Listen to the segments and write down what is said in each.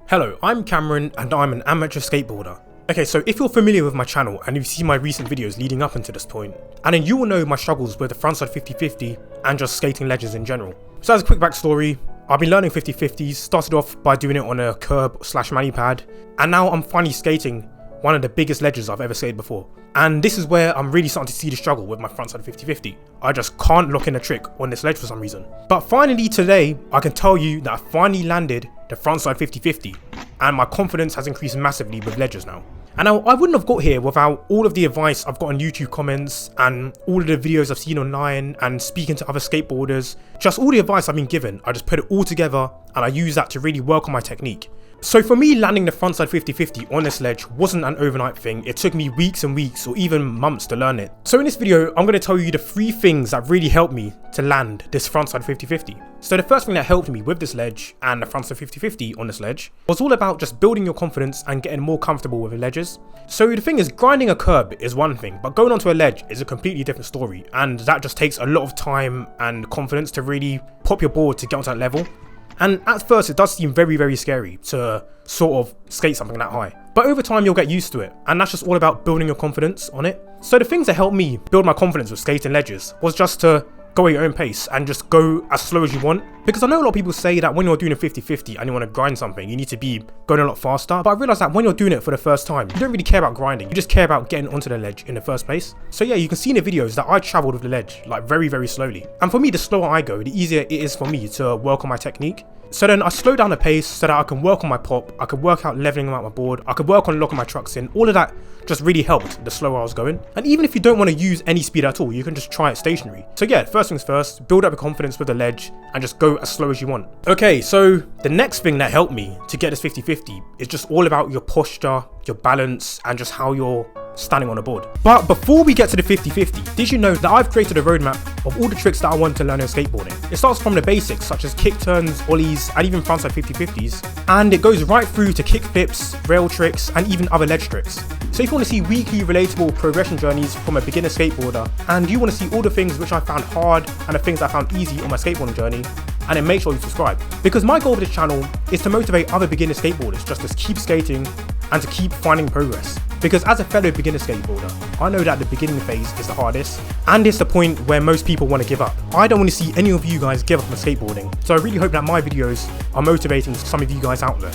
Hello, I'm Cameron and I'm an amateur skateboarder. Okay, so if you're familiar with my channel and you've seen my recent videos leading up until this point, and then you will know my struggles with the frontside 50-50 and just skating ledges in general. So as a quick backstory, I've been learning 50-50s, started off by doing it on a curb/mani pad, and now I'm finally skating one of the biggest ledges I've ever skated before. And this is where I'm really starting to see the struggle with my frontside 50-50. I just can't lock in a trick on this ledge for some reason. But finally today, I can tell you that I finally landed the frontside 50-50, and my confidence has increased massively with ledges now. And now, I wouldn't have got here without all of the advice I've got on YouTube comments and all of the videos I've seen online and speaking to other skateboarders. Just all the advice I've been given, I just put it all together and I use that to really work on my technique. So for me, landing the frontside 50-50 on this ledge wasn't an overnight thing. It took me weeks and weeks or even months to learn it. So in this video, I'm going to tell you the 3 things that really helped me to land this frontside 50-50. So the first thing that helped me with this ledge and the frontside 50-50 on this ledge was all about just building your confidence and getting more comfortable with the ledges. So the thing is, grinding a curb is one thing, but going onto a ledge is a completely different story, and that just takes a lot of time and confidence to really pop your board to get onto that level. And at first it does seem very scary to sort of skate something that high, but over time you'll get used to it, and that's just all about building your confidence on it. So the things that helped me build my confidence with skating ledges was just to go at your own pace and just go as slow as you want, because I know a lot of people say that when you're doing a 50-50 and you want to grind something, you need to be going a lot faster, but I realized that when you're doing it for the first time, you don't really care about grinding, you just care about getting onto the ledge in the first place. So yeah, you can see in the videos that I traveled with the ledge like very slowly, and for me, the slower I go, the easier it is for me to work on my technique. So then I slow down the pace so that I can work on my pop, I could work out leveling out my board, I could work on locking my trucks in. All of that just really helped the slower I was going. And even if you don't want to use any speed at all, you can just try it stationary. So yeah, first things first, build up your confidence with the ledge and just go as slow as you want. Okay, so the next thing that helped me to get this 50-50 is just all about your posture, your balance, and just how you're standing on a board. But before we get to the 50-50, did you know that I've created a roadmap of all the tricks that I want to learn in skateboarding? It starts from the basics such as kick turns, ollies, and even frontside 50-50s, and it goes right through to kick flips, rail tricks, and even other ledge tricks. So if you want to see weekly relatable progression journeys from a beginner skateboarder, and you want to see all the things which I found hard and the things I found easy on my skateboarding journey, and then make sure you subscribe. Because my goal with this channel is to motivate other beginner skateboarders just to keep skating and to keep finding progress. Because as a fellow beginner skateboarder, I know that the beginning phase is the hardest, and it's the point where most people want to give up. I don't want to see any of you guys give up on skateboarding, so I really hope that my videos are motivating some of you guys out there.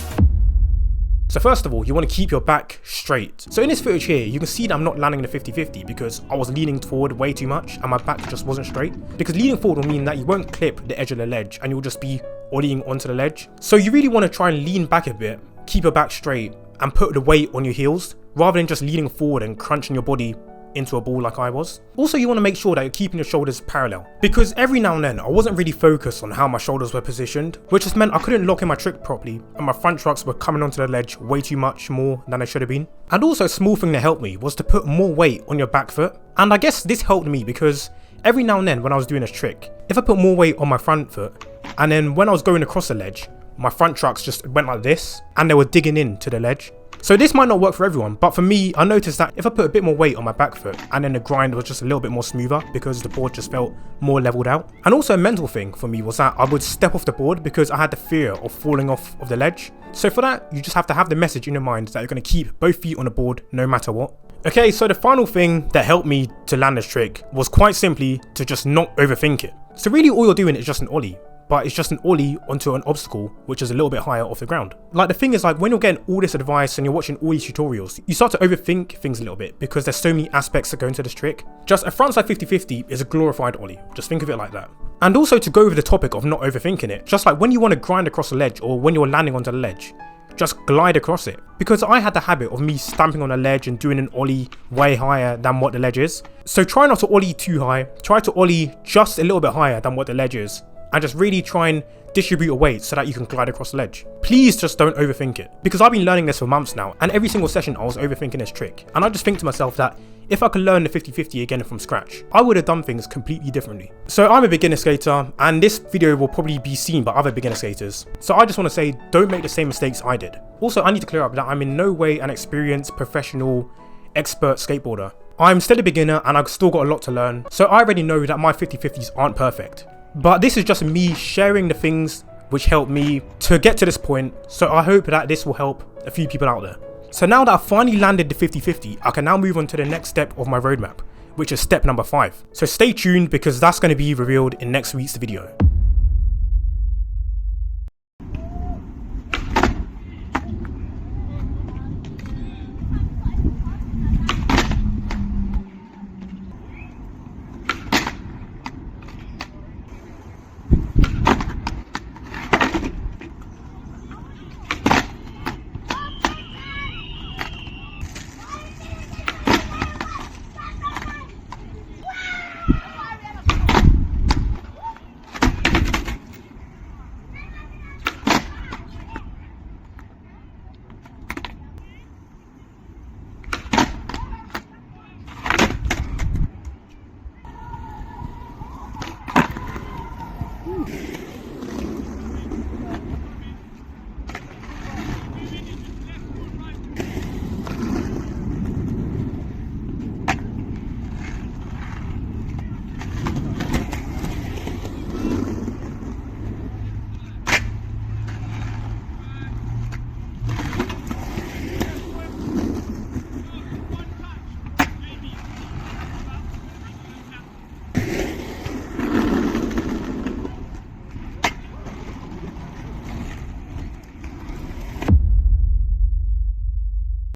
So first of all, you want to keep your back straight. So in this footage here, you can see that I'm not landing the 50-50 because I was leaning forward way too much and my back just wasn't straight. Because leaning forward will mean that you won't clip the edge of the ledge and you'll just be ollieing onto the ledge. So you really want to try and lean back a bit, keep your back straight, and put the weight on your heels rather than just leaning forward and crunching your body into a ball like I was. Also, you want to make sure that you're keeping your shoulders parallel, because every now and then I wasn't really focused on how my shoulders were positioned, which just meant I couldn't lock in my trick properly and my front trucks were coming onto the ledge way too much more than they should have been. And also a small thing that helped me was to put more weight on your back foot, and I guess this helped me because every now and then when I was doing this trick, if I put more weight on my front foot and then when I was going across the ledge, my front trucks just went like this and they were digging into the ledge. So this might not work for everyone, but for me, I noticed that if I put a bit more weight on my back foot and then the grind was just a little bit more smoother because the board just felt more leveled out. And also a mental thing for me was that I would step off the board because I had the fear of falling off of the ledge. So for that, you just have to have the message in your mind that you're going to keep both feet on the board no matter what. Okay, so the final thing that helped me to land this trick was quite simply to just not overthink it. So really all you're doing is just an ollie, but it's just an ollie onto an obstacle which is a little bit higher off the ground. Like the thing is, like when you're getting all this advice and you're watching all these tutorials, you start to overthink things a little bit because there's so many aspects that go into this trick. Just a frontside 50-50 is a glorified ollie, just think of it like that. And also to go over the topic of not overthinking it, just like when you want to grind across a ledge or when you're landing onto the ledge, just glide across it. Because I had the habit of me stamping on a ledge and doing an ollie way higher than what the ledge is. So try not to ollie too high, try to ollie just a little bit higher than what the ledge is, and just really try and distribute your weight so that you can glide across the ledge. Please just don't overthink it, because I've been learning this for months now, and every single session I was overthinking this trick, and I just think to myself that if I could learn the 50-50 again from scratch, I would have done things completely differently. So I'm a beginner skater, and this video will probably be seen by other beginner skaters, so I just want to say, don't make the same mistakes I did. Also, I need to clear up that I'm in no way an experienced, professional, expert skateboarder. I'm still a beginner and I've still got a lot to learn, so I already know that my 50-50s aren't perfect. But this is just me sharing the things which helped me to get to this point, so I hope that this will help a few people out there. So now that I've finally landed the 50/50, I can now move on to the next step of my roadmap, which is step number 5. So stay tuned because that's going to be revealed in next week's video.